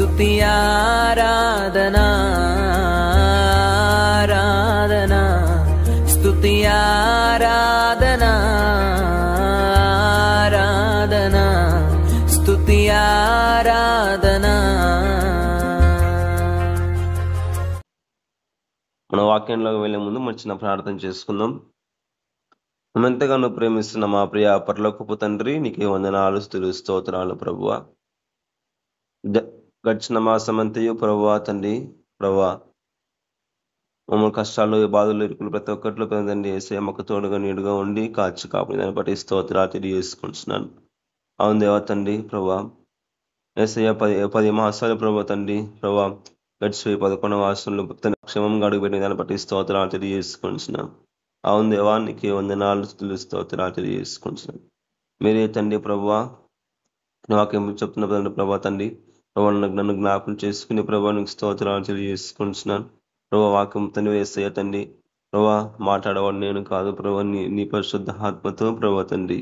స్తుతి ఆరాధనా ఆరాధనా స్తుతి ఆరాధనా ఆరాధనా స్తుతి ఆరాధనా. మన వాక్యంలోకి వెళ్లే ముందు మన చిన్న ప్రార్థన చేసుకుందాం. మనం ఎంతగానో ప్రేమిస్తున్న మా ప్రియ పరలోకపు తండ్రి, నీకే వందనాలు, స్తుతులు, స్తోత్రాలు ప్రభువా. గడిచిన మాసమంతయు ప్రభువా తండ్రి, ప్రభువా మమ్మల్ని కష్టాలు, బాధలు, ఇరుకులు ప్రతి ఒక్కరిలో తండ్రి ఏసే మాకు తోడుగా నీడుగా ఉండి కాచి కాపు దాన్ని బట్టి స్తోత్రాలు తెలియజేసుకుంటున్నాను. అవును దేవా తండ్రి, ప్రభువా ఏసయ్య 10 మాసాలు ప్రభువా తండ్రి, ప్రభువా గడిచిపోయి 11వ మాసంలో క్షేమంగా అడుగుపెట్టిన దాన్ని బట్టి స్తోత్రాలు తెలియజేసుకుంటున్నాను. అవును దేవా, నీకే వందనాలు, స్తుతులు, స్తోత్రాలు తెలియజేసుకుంటున్నాను. మీరే తండ్రి ప్రభువా వాక్యం చెప్తున్న ప్రభా తండ్రి, ప్రభా నన్ను జ్ఞాపకం చేసుకుని ప్రభా నీకు స్తోత్రాలు తెలియజేసుకుంటున్నాను. ప్రభా వాక్యం తండ్రి వేసయ్య తండ్రి, ప్రభా మాట్లాడేవాడు నేను కాదు ప్రభా, నీ పరిశుద్ధ ఆత్మతో ప్రభా తండ్రి,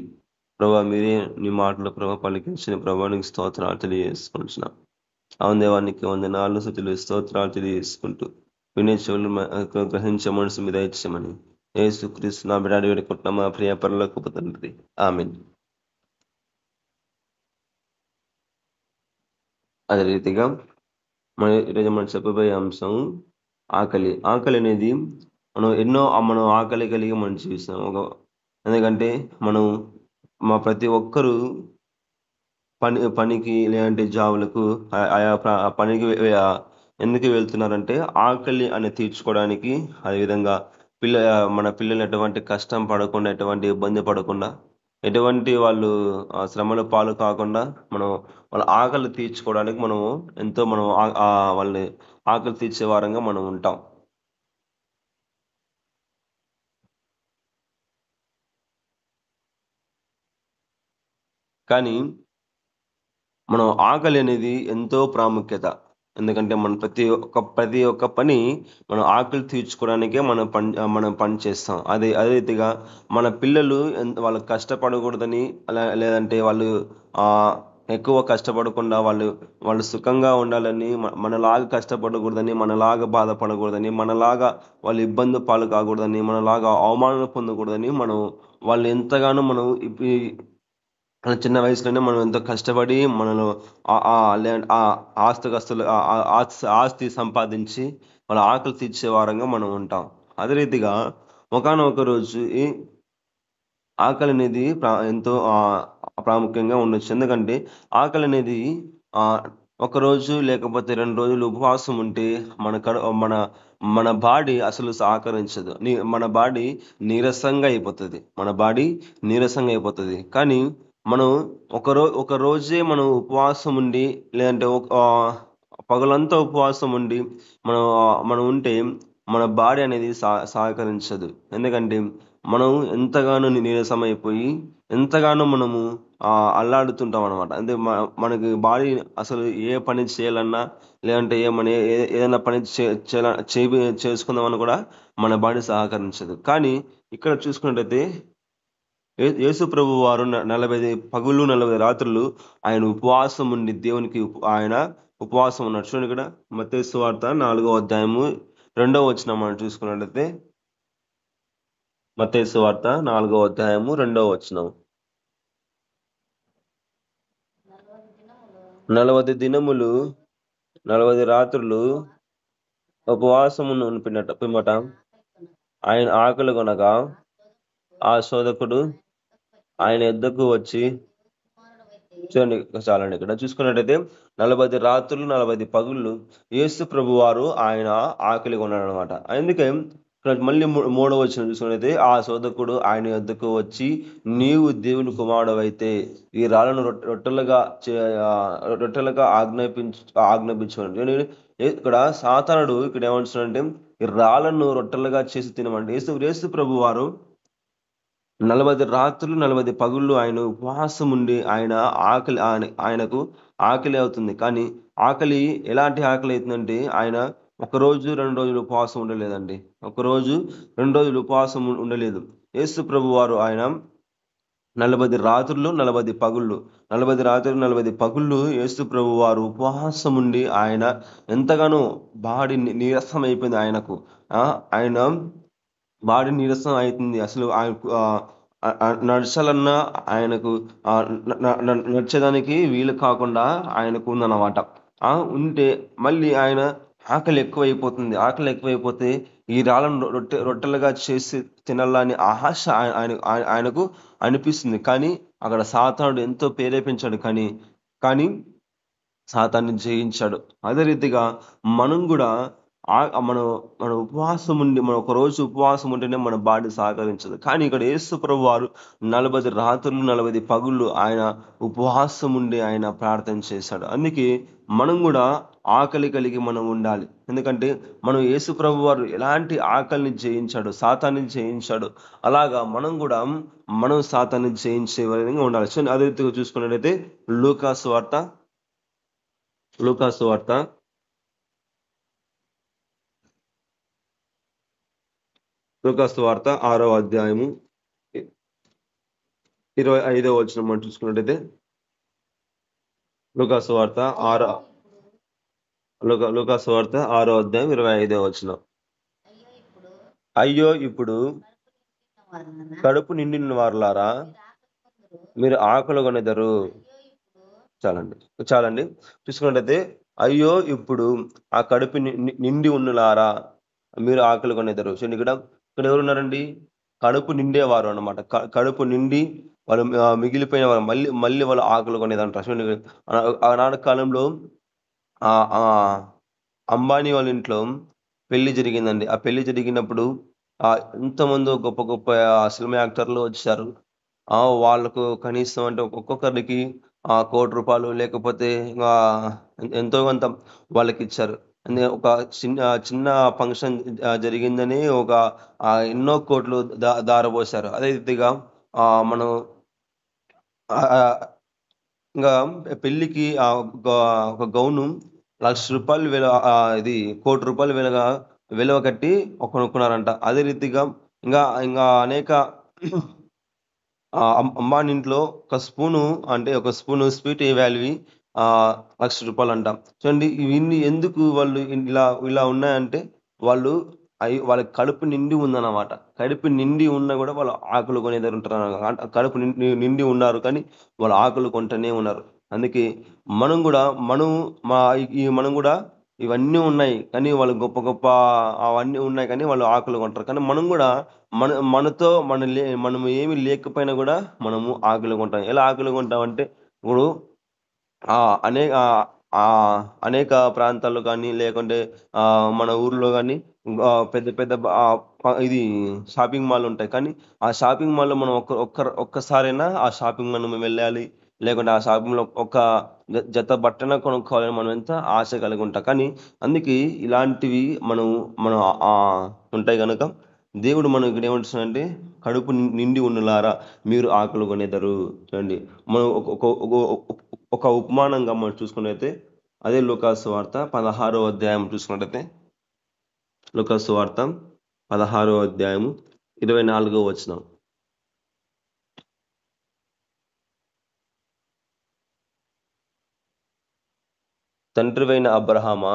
ప్రభా మీరే నీ మాటలు ప్రభా పలికించిన ప్రభా నీకు స్తోత్రాలు తెలియజేసుకుంటున్నాను. అవును దేవానికి వందనాలు, స్తుతులు, స్తోత్రాలు తెలియజేసుకుంటూ వినే చెవులు గ్రహించే మనసు మీద ఇచ్చామని యేసుక్రీస్తు నా బిడ్డ వేడుకుంటున్నా మా ప్రియ పరలోకపు తండ్రి, ఆమేన్. అదే రీతిగా ఈరోజు మనం చెప్పబోయే అంశం ఆకలి. ఆకలి అనేది మనం ఆకలి కలిగి మనం చూసాం. ఎందుకంటే మా ప్రతి ఒక్కరూ పనికి లేదంటే జాబులకు ఆయా పనికి ఎందుకు వెళ్తున్నారంటే ఆకలి అని తీర్చుకోవడానికి. అదేవిధంగా మన పిల్లలు ఎటువంటి కష్టం పడకుండా, ఎటువంటి ఇబ్బంది పడకుండా, ఎటువంటి వాళ్ళు శ్రమల పాలు కాకుండా వాళ్ళ ఆకలి తీర్చుకోవడానికి ఎంతో వాళ్ళని ఆకలి తీర్చే వారంగా మనం ఉంటాం. కానీ ఆకలి అనేది ఎంతో ప్రాముఖ్యత. ఎందుకంటే ప్రతి ఒక్క పని మనం ఆకలి తీర్చుకోవడానికే మనం పని చేస్తాం. అదే రీతిగా మన పిల్లలు వాళ్ళు కష్టపడకూడదని, లేదంటే వాళ్ళు ఎక్కువ కష్టపడకుండా వాళ్ళు సుఖంగా ఉండాలని, మనలాగా కష్టపడకూడదని, మనలాగా బాధపడకూడదని, మనలాగా వాళ్ళు ఇబ్బంది పాలు కాకూడదని, మనలాగా అవమానాలు పొందకూడదని వాళ్ళు ఎంతగానో చిన్న వయసులోనే మనం ఎంతో కష్టపడి ఆస్తి సంపాదించి వాళ్ళ ఆకలి తీర్చే వారంగా మనం ఉంటాం. అదే రీతిగా ఒకానొక రోజు ఈ ఆకలి అనేది ఎంతో ప్రాముఖ్యంగా ఉండొచ్చు. ఎందుకంటే ఆకలి అనేది ఒక రోజు లేకపోతే 2 రోజులు ఉపవాసం ఉంటే మన బాడీ అసలు సహకరించదు. మన బాడీ నీరసంగా అయిపోతుంది. కానీ మనం ఒక రోజే మనం ఉపవాసం ఉండి, లేదంటే పగలంతా ఉపవాసం ఉండి మనం ఉంటే మన బాడీ అనేది సహకరించదు. ఎందుకంటే మనం ఎంతగానో నీరసమైపోయి ఎంతగానో అల్లాడుతుంటాం అనమాట. అంటే మనకి బాడీ అసలు ఏ పని చేయాలన్నా, లేదంటే ఏదైనా పని చేసుకుందామని కూడా మన బాడీ సహకరించదు. కానీ ఇక్కడ చూసుకున్నట్టయితే యేసు ప్రభు వారు 40 పగులు 40 రాత్రులు ఆయన ఉపవాసం ఉండి దేవునికి ఆయన ఉపవాసం ఉన్నాడు. చూడండి ఇక్కడ మత్తయి సువార్త 4వ అధ్యాయము 2వ వచనం మనం చూసుకున్నట్లయితే, మత్తయి సువార్త 4వ అధ్యాయము 2వ వచనం. 40 దినములు 40 రాత్రులు ఉపవాసమును పిమ్మట ఆయన ఆకలి కొనగా ఆ శోధకుడు ఆయన యొద్దకు వచ్చి, చూడండి చాలండి, ఇక్కడ చూసుకున్నట్టయితే 40 రాత్రులు 40 పగుళ్ళు యేసు ప్రభు వారు ఆయన ఆకలి కొన్నాడు అనమాట. అందుకే ఇక్కడ మళ్ళీ 3వ వచనం చూసుకున్నట్టయితే, ఆ శోధకుడు ఆయన యొద్దకు వచ్చి, నీవు దేవుని కుమారుడవైతే ఈ రాళ్ళను రొట్టెలుగా ఆజ్ఞాపించు. ఇక్కడ సాతానుడు ఇక్కడ ఏమంటున్నాడంటే ఈ రాళ్ళను రొట్టెలుగా చేసి తినమంటే, యేసు ప్రభు వారు 40 రాత్రులు 40 పగుళ్ళు ఆయన ఉపవాసం ఉండి ఆయనకు ఆకలి అవుతుంది. కానీ ఆకలి ఎలాంటి ఆకలి అవుతుందంటే, ఆయన 1 రోజు 2 రోజులు ఉపవాసం ఉండలేదండి. 1 రోజు 2 రోజులు ఉపవాసం ఉండలేదు. యేసు ప్రభు వారు ఆయన 40 రాత్రులు 40 పగుళ్ళు 40 రాత్రులు 40 పగుళ్ళు యేసు ప్రభు వారు ఉపవాసం ఉండి ఆయన ఎంతగానో బాడీ నీరసం అయిపోయింది ఆయనకు. ఆయన బాడీ నీరసం అవుతుంది. అసలు ఆయనకు నడచాలన్నా ఆయనకు నడిచేదానికి వీలు కాకుండా ఆయనకు ఉందన్నమాట. ఉంటే మళ్ళీ ఆయన ఆకలి ఎక్కువైపోతుంది. ఆకలి ఎక్కువైపోతే ఈ రాళ్ళను రొట్టెలుగా చేసి తినాలని ఆశ ఆయనకు అనిపిస్తుంది. కానీ అక్కడ సాతానుడు ఎంతో ప్రేరేపించాడు. కానీ సాతాన్ని జయించాడు. అదే రీతిగా మనం కూడా మనం మన ఉపవాసం ఉండి మనం ఒక రోజు ఉపవాసం ఉంటేనే మన బాడీ సహకరించదు. కానీ ఇక్కడ యేసు ప్రభు వారు 40 రాత్రులు 40 పగుళ్ళు ఆయన ఉపవాసం ఉండి ఆయన ప్రార్థన చేశాడు. అందుకే మనం కూడా ఆకలి కలిగి మనం ఉండాలి. ఎందుకంటే మనం యేసు ప్రభు వారు ఎలాంటి ఆకలిని జయించాడు, సాతాన్ని జయించాడు. అలాగా మనం కూడా సాతాన్ని జయించే విధంగా ఉండాలి. సో అదే రీతిగా చూసుకున్నట్లయితే లూకాసు వార్త 6వ అధ్యాయము 25వ వచనం మనం చూసుకున్నట్టయితే లూకాసు వార్త 6వ అధ్యాయం 25వ వచనం. అయ్యో ఇప్పుడు కడుపు నిండిన వారులారా మీరు ఆకలి కొనెదరు. చాలండి చూసుకున్నట్టయితే అయ్యో ఇప్పుడు ఆ కడుపు నిండి ఉన్నలారా మీరు ఆకలి కొనెదరు. చూడండి ఇక్కడ ఎవరున్నారండి? కడుపు నిండేవారు అన్నమాట. కడుపు నిండి వాళ్ళు మిగిలిపోయిన వారు మళ్ళీ వాళ్ళు ఆకలి కొనేదంటారు. చూడండి ఆనాడు కాలంలో అంబానీ వాళ్ళ ఇంట్లో పెళ్లి జరిగిందండి. ఆ పెళ్లి జరిగినప్పుడు ఎంతమందో గొప్ప గొప్ప సినిమా యాక్టర్లు వచ్చారు. వాళ్ళకు కనీసం అంటే ఒక్కొక్కరికి 1 కోటి రూపాయలు లేకపోతే ఎంతో కొంత వాళ్ళకి ఇచ్చారు. ఒక చిన్న ఫంక్షన్ జరిగిందని ఒక ఎన్నో కోట్లు దారబోసారు. అదే రీతిగా మనం ఇంకా పెళ్లికి ఒక గౌను ₹1,00,000 ఇది ₹1 కోటి విలువ కట్టి కొనుక్కున్నారంట. అదే రీతిగా ఇంకా అనేక అంబానీ ఇంట్లో ఒక స్పూను స్వీట్ వాల్యూ ₹1,00,000 అంట. చూడండి ఇవన్నీ ఎందుకు వాళ్ళు ఇలా ఉన్నాయంటే వాళ్ళ కడుపు నిండి ఉందన్నమాట. కడుపు నిండి ఉన్నా కూడా వాళ్ళు ఆకలి కొనేదారు ఉంటారు. కడుపు నిండి ఉన్నారు కానీ వాళ్ళు ఆకలి కొంటూనే ఉన్నారు. అందుకే మనం కూడా ఇవన్నీ ఉన్నాయి కానీ వాళ్ళు గొప్ప గొప్ప అవన్నీ ఉన్నాయి కానీ వాళ్ళు ఆకలి కొంటారు. కానీ మనం కూడా మనం ఏమి లేకపోయినా కూడా మనము ఆకలి కొంటాం. ఎలా ఆకలి కొంటామంటే ఇప్పుడు అనేక ప్రాంతాల్లో కానీ లేకుంటే మన ఊర్లో కానీ పెద్ద పెద్ద ఇది షాపింగ్ మాల్ ఉంటాయి. కానీ ఆ షాపింగ్ మాల్లో మనం ఒక్కసారైనా ఆ షాపింగ్ మాల్ వెళ్ళాలి, లేకుంటే ఆ షాపింగ్ లో ఒక జత బట్టన కొనుక్కోవాలని మనం ఎంత ఆశ కలిగి ఉంటాం. కానీ అందుకే ఇలాంటివి మనం ఉంటాయి కనుక దేవుడు మనం ఇక్కడ ఏమంటున్నాడంటే కడుపు నిండి ఉన్నలారా మీరు ఆకలి కొనేదరు. చూడండి మనం ఒక ఉపమానంగా మనం చూసుకున్నట్టయితే అదే లూకాసు వార్త 16వ అధ్యాయం చూసుకున్నట్టయితే లూకాసు వార్త 16వ అధ్యాయము 24వ వచనం. తండ్రివైన అబ్రహామా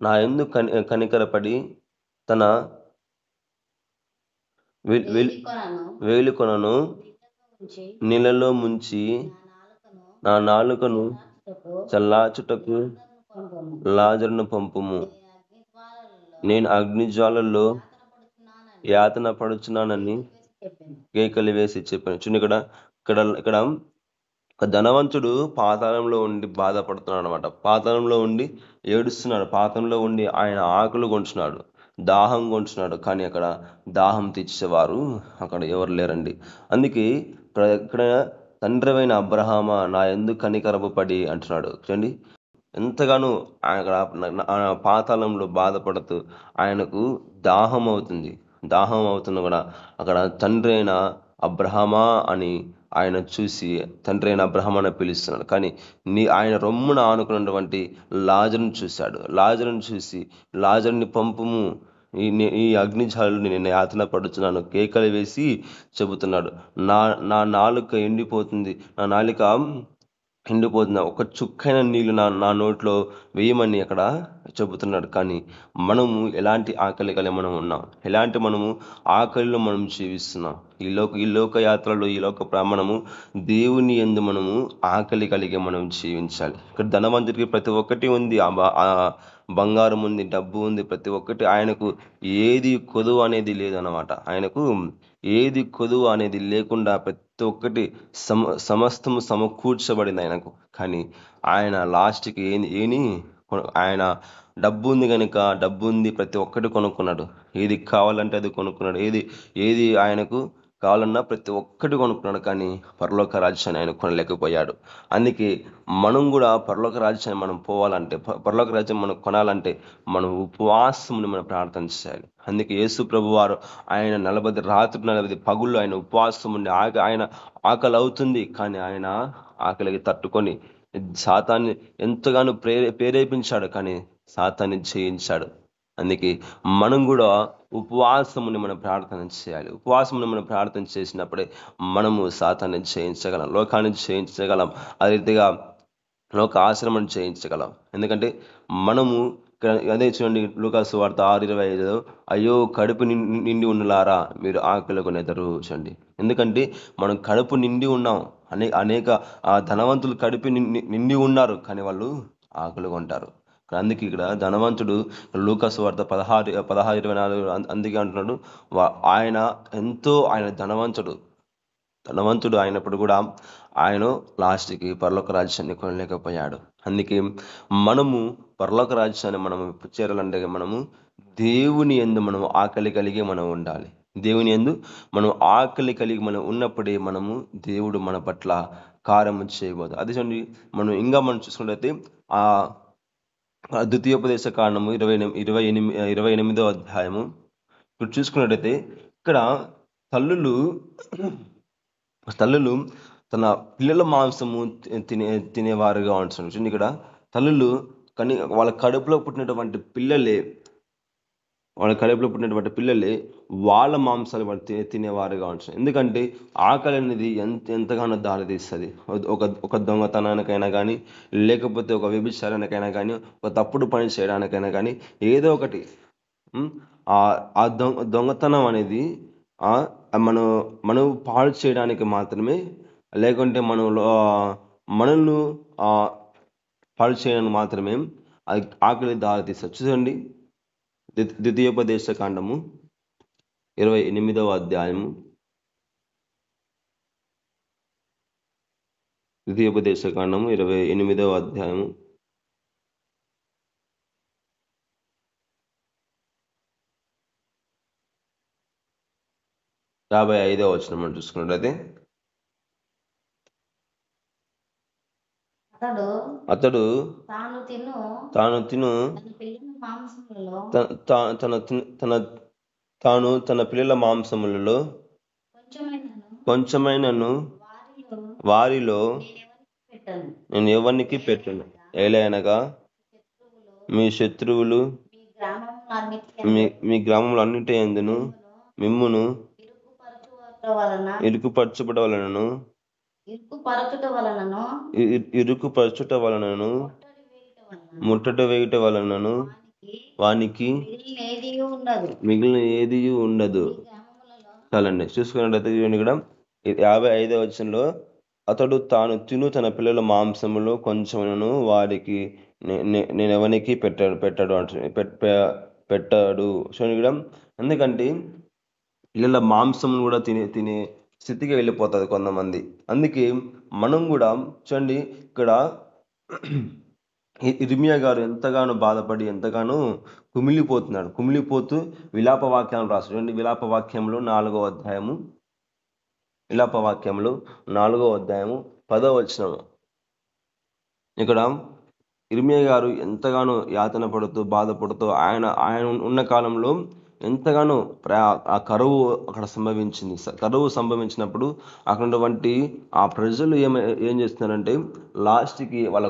నా యందు కనికరపడి తన వేలుకొనను నీళ్ళలో ముంచి నా నాలుకను చల్లార్చుటకు లాజరును పంపుము. నేను అగ్నిజ్వాలల్లో యాతన పడుచున్నానని కేకలు వేసి చెప్పాను. చూడండి ఇక్కడ ఒక ధనవంతుడు పాతాళంలో ఉండి బాధపడుతున్నాడు అనమాట. పాతాళంలో ఉండి ఏడుస్తున్నాడు. పాతాళంలో ఉండి ఆయన ఆకలి కొంటున్నాడు, దాహం కొంటున్నాడు. కానీ అక్కడ దాహం తీర్చేవారు అక్కడ ఎవరు లేరండి. అందుకే ఇక్కడ తండ్రివైన అబ్రహామా నా యందు కనికరము పడి అంటున్నాడు. చూడండి ఎంతగానో అక్కడ పాతాళంలో బాధపడుతూ ఆయనకు దాహం అవుతున్నా కూడా అక్కడ తండ్రి అయిన అబ్రహామా అని ఆయన చూసి తండ్రి అయిన అబ్రహాం అని పిలుస్తున్నాడు. కానీ ఆయన రొమ్మున ఆనుకున్నటువంటి లాజరును చూశాడు. లాజరును చూసి లాజరుని పంపుము, ఈ అగ్నిజ్వాలలు నేను యాతన పడుచున్నాను, కేకలు వేసి చెబుతున్నాడు. నా నా నాలుక ఎండిపోతుంది, నా నాలుక ఎండిపోతుంది, ఒక చుక్కైన నీళ్లు నా నోట్లో వేయమని అక్కడ చెబుతున్నాడు. కానీ మనము ఎలాంటి ఆకలి కలిగి మనం ఉన్నాం, ఎలాంటి మనము ఆకలిలో మనం జీవిస్తున్నాం. ఈ లోక యాత్రలో, ఈ లోక మనము దేవుని యందు మనము ఆకలి కలిగి మనం జీవించాలి. ఇక్కడ ధనవంతుడికి ప్రతి ఒక్కటి ఉంది, ఆ బంగారం ఉంది, డబ్బు ఉంది, ప్రతి ఒక్కటి. ఆయనకు ఏది కొదువు అనేది లేదన్నమాట. ఆయనకు ఏది కొదువు అనేది లేకుండా ప్రతి ఒక్కటి సమస్తము సమకూర్చబడింది ఆయనకు. కానీ ఆయన లాస్ట్కి ఆయన డబ్బు ఉంది కనుక, డబ్బు ఉంది ప్రతి ఒక్కటి కొనుక్కున్నాడు. ఏది కావాలంటే అది కొనుక్కున్నాడు, ఏది ఆయనకు కావాలన్నా ప్రతి ఒక్కటి కొనుక్కున్నాడు. కానీ పరలోక రాజ్యాన్ని ఆయన కొనలేకపోయాడు. అందుకే మనం కూడా పరలోక రాజ్యాన్ని మనం పోవాలంటే, పరలోక రాజ్యం మనం కొనాలంటే మనం ఉపవాసముని మనం ప్రార్థన చేయాలి. అందుకే యేసు ప్రభు వారు ఆయన 40 రాత్రులు 40 పగుళ్ళు ఆయన ఉపవాసం ఉండి, ఆయన ఆకలి అవుతుంది కానీ ఆయన ఆకలికి తట్టుకొని సాతాన్ని ఎంతగానో ప్రేరేపించాడు, కానీ సాతాన్ని జయించాడు. అందుకే మనం కూడా ఉపవాసముని మనం ప్రార్థన చేయాలి. ఉపవాసముని మనం ప్రార్థన చేసినప్పుడే మనము సాతాన్ని జయించగలం, లోకాన్ని జయించగలం, అదే రీతిగా లోక ఆశ్రమాన్ని జయించగలం. ఎందుకంటే మనము అదే చూడండి, లూకాసు సువార్త 6:25, అయ్యో కడుపు నిండి ఉన్నలారా మీరు ఆకలి కొనేదరు. చూడండి, ఎందుకంటే మనం కడుపు నిండి ఉన్నాం. అనేక ధనవంతులు కడుపు నిండి ఉన్నారు, కానీ వాళ్ళు ఆకలి కొంటారు. అందుకే ఇక్కడ ధనవంతుడు లూకాసు వార్త 16:24 అందుకే అంటున్నాడు, ఆయన ధనవంతుడు అయినప్పుడు కూడా ఆయన లాస్ట్కి పరలోక రాజ్యాన్ని కొనలేకపోయాడు. అందుకే మనము పరలోక రాజ్యాన్ని మనం చేరాలంటే మనము దేవుని యందు మనం ఆకలి కలిగి మనం ఉండాలి. దేవుని యందు మనం ఆకలి కలిగి మనం ఉన్నప్పుడే మనము దేవుడు మన పట్ల కార్యము చేయబోదు. అదే చూడండి, మనం చూసుకున్నట్లయితే ఆ ద్వితీయోపదేశ కాండము 28వ అధ్యాయము ఇప్పుడు చూసుకున్నట్టయితే, ఇక్కడ తల్లులు తన పిల్లల మాంసము తినేవారుగా ఉంటున్నారు. ఇక్కడ తల్లులు కానీ వాళ్ళ కడుపులో పుట్టినటువంటి పిల్లలే వాళ్ళ మాంసాలు వాళ్ళు తినేవారుగా ఉంటున్నారు. ఎందుకంటే ఆకలి అనేది ఎంతగానో దారితీస్తుంది. ఒక దొంగతనానికైనా కానీ, లేకపోతే ఒక వ్యభిచారానికైనా కానీ, ఒక తప్పుడు పని చేయడానికైనా కానీ, ఏదో ఒకటి. ఆ దొంగతనం అనేది మనం పాడు చేయడానికి మాత్రమే, లేకుంటే మనల్ని పాడు చేయడానికి మాత్రమే అది ఆకలి దారితీస్తుంది. చూడండి, ద్వితీయోపదేశ కాండము 28వ అధ్యాయము, ద్వితీయోపదేశ కాండము 28వ అధ్యాయము 55వ వచనం మనం చూసుకున్నట్లయితే, అతడు తాను తన పిల్లల మాంసములలో కొంచెమైనను వారిలో నేను ఎవరికి పెట్టను, ఏలయనగా మీ శత్రువులు మీ గ్రామంలో అన్నిటి యందును మిమ్మును ఇరుకుపరచుట వలనను ముట్టట వేయుట వలనను వానికి మిగిలిన ఏది ఉండదు. చాలండి, చూసుకున్నట్లయితే ఇక్కడ 55వ వచనంలో, అతడు తాను తన పిల్లల మాంసములో కొంచెమును వారికి నేను ఎవరికి పెట్టాడు. చూడండి, ఎందుకంటే పిల్లల మాంసం కూడా తినే స్థితికి వెళ్ళిపోతుంది కొంతమంది. అందుకే మనం కూడా చూడండి, ఇక్కడ ఇర్మియా గారు ఎంతగానో బాధపడి ఎంతగానో కుమిలిపోతూ విలాప వాక్యాలను రాశారు. చూడండి, విలాప వాక్యంలో 4వ అధ్యాయము 10వ వచనం. ఇక్కడ ఇర్మియా గారు ఎంతగానో యాతన పడుతూ బాధపడుతూ ఆయన ఉన్న కాలంలో ఎంతగానో ఆ కరువు అక్కడ సంభవించింది. కరువు సంభవించినప్పుడు అక్కడ ఉన్నటువంటి ఆ ప్రజలు ఏం చేస్తున్నారంటే లాస్ట్కి వాళ్ళ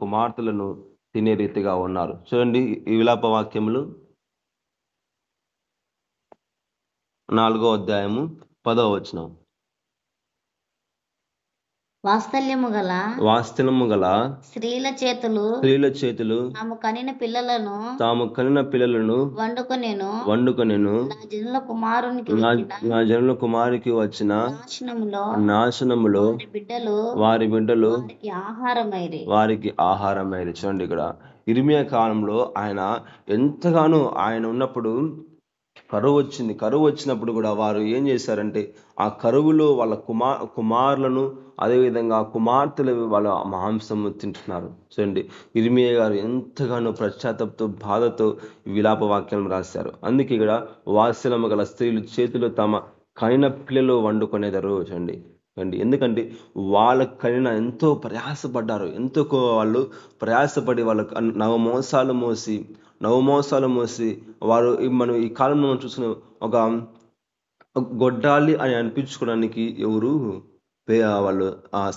కుమార్తెలను తినే రీతిగా ఉన్నారు. చూడండి, ఈ విలాప వాక్యములు 4వ అధ్యాయము 10వ వచనం. వాత్సల్యము గల వాస్తవము గల స్త్రీల చేతులు స్త్రీల చేతులు తాము కనిన పిల్లలను వండుకొనెను. నా జనుల కుమారునికి నా జనుల కుమారికి వచ్చిన నాశనములో వారి బిడ్డలు వారికి ఆహారమైరి. చూడండి, ఇక్కడ ఇర్మియా కాలంలో ఆయన ఎంతగానో ఆయన ఉన్నప్పుడు కరువు వచ్చింది. కరువు వచ్చినప్పుడు కూడా వారు ఏం చేశారంటే ఆ కరువులో వాళ్ళ కుమారులను అదేవిధంగా కుమార్తెలు వాళ్ళ మాంసము తింటున్నారు. చూడండి, ఇర్మియా గారు ఎంతగానో పశ్చాత్తాపంతో బాధతో విలాప వాక్యం రాశారు. అందుకే ఇక్కడ వాత్సల్యము గల స్త్రీలు చేతులు తమ కనిన పిల్లలు వండుకొనేదారు. చూడండి, ఎందుకంటే వాళ్ళకు కనిన ఎంతో ప్రయాసపడ్డారు. వాళ్ళు ప్రయాసపడి వాళ్ళకు నవమోసాలు మోసి వారు మనం ఈ కాలంలో మనం చూసిన ఒక గొడ్డాలి అని అనిపించుకోవడానికి ఎవరు వాళ్ళు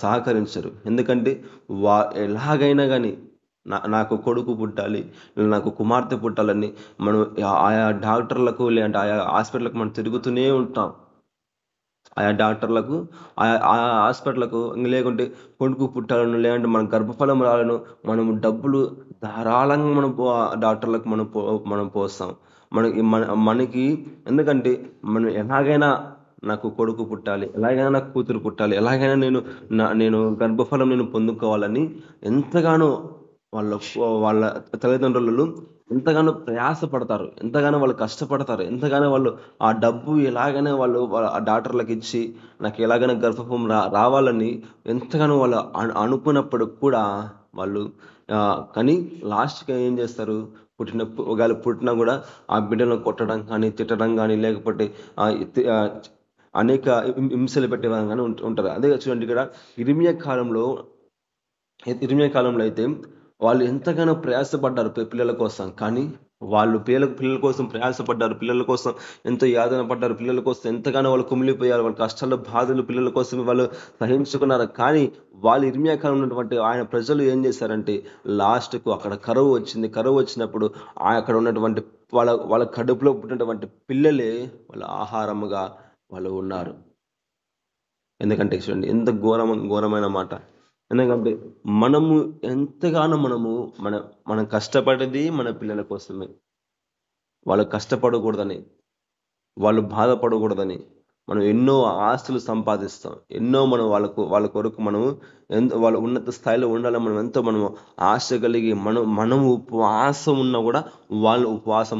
సహకరించరు. ఎందుకంటే ఎలాగైనా కానీ నాకు కొడుకు పుట్టాలి, నాకు కుమార్తె పుట్టాలని మనం ఆయా డాక్టర్లకు లేదంటే ఆయా హాస్పిటల్కి మనం తిరుగుతూనే ఉంటాం. ఆయా డాక్టర్లకు ఆయా హాస్పిటల్కు లేకుంటే కొడుకు పుట్టాలను లేదంటే మన గర్భఫలం రాలను మనము డబ్బులు ధారాళంగా మనం డాక్టర్లకు మనం పోస్తాం. మనకి ఎందుకంటే మనం ఎలాగైనా నాకు కొడుకు పుట్టాలి, ఎలాగైనా నాకు కూతురు పుట్టాలి, ఎలాగైనా నేను గర్భఫలం నేను పొందుకోవాలని ఎంతగానో వాళ్ళ తల్లిదండ్రులు ఎంతగానో ప్రయాసపడతారు, ఎంతగానో వాళ్ళు కష్టపడతారు, ఎంతగానో వాళ్ళు ఆ డబ్బు ఎలాగైనా వాళ్ళు ఆ డాక్టర్లకు ఇచ్చి నాకు ఎలాగైనా గర్భఫలం రావాలని ఎంతగానో వాళ్ళు అనుకున్నప్పుడు కూడా వాళ్ళు కానీ లాస్ట్గా ఏం చేస్తారు, ఒకవేళ పుట్టినా కూడా ఆ బిడ్డలను కొట్టడం కానీ తిట్టడం కానీ లేకపోతే అనేక హింసలు పెట్టేవారు కానీ ఉంటారు. అదే చూడండి, ఇక్కడ ఇర్మియా కాలంలో అయితే వాళ్ళు ఎంతగానో ప్రయాసపడ్డారు పిల్లల కోసం. కానీ వాళ్ళు పిల్లల కోసం ప్రయాసపడ్డారు, పిల్లల కోసం ఎంతో యాతన పడ్డారు, పిల్లల కోసం ఎంతగానో వాళ్ళు కుమిలిపోయారు, వాళ్ళ కష్టాలు బాధలు పిల్లల కోసం వాళ్ళు సహించుకున్నారు. కానీ వాళ్ళు ఇర్మియా కాలంలో ఉన్నటువంటి ఆయన ప్రజలు ఏం చేశారంటే లాస్ట్కు అక్కడ కరువు వచ్చింది. కరువు వచ్చినప్పుడు అక్కడ ఉన్నటువంటి వాళ్ళ కడుపులో పుట్టినటువంటి పిల్లలే వాళ్ళ ఆహారముగా వాళ్ళు ఉన్నారు. ఎందుకంటే చూడండి ఎంత ఘోరమైన మాట. ఎందుకంటే మనము ఎంతగానో మనం కష్టపడేది మన పిల్లల కోసమే. వాళ్ళు కష్టపడకూడదని, వాళ్ళు బాధపడకూడదని మనం ఎన్నో ఆస్తులు సంపాదిస్తాం, ఎన్నో మనం వాళ్ళ కొరకు మనము వాళ్ళ ఉన్నత స్థాయిలో ఉండాలని మనం ఎంతో మనము ఆశ కలిగి మనం ఉపవాసం ఉన్నా కూడా వాళ్ళు ఉపవాసం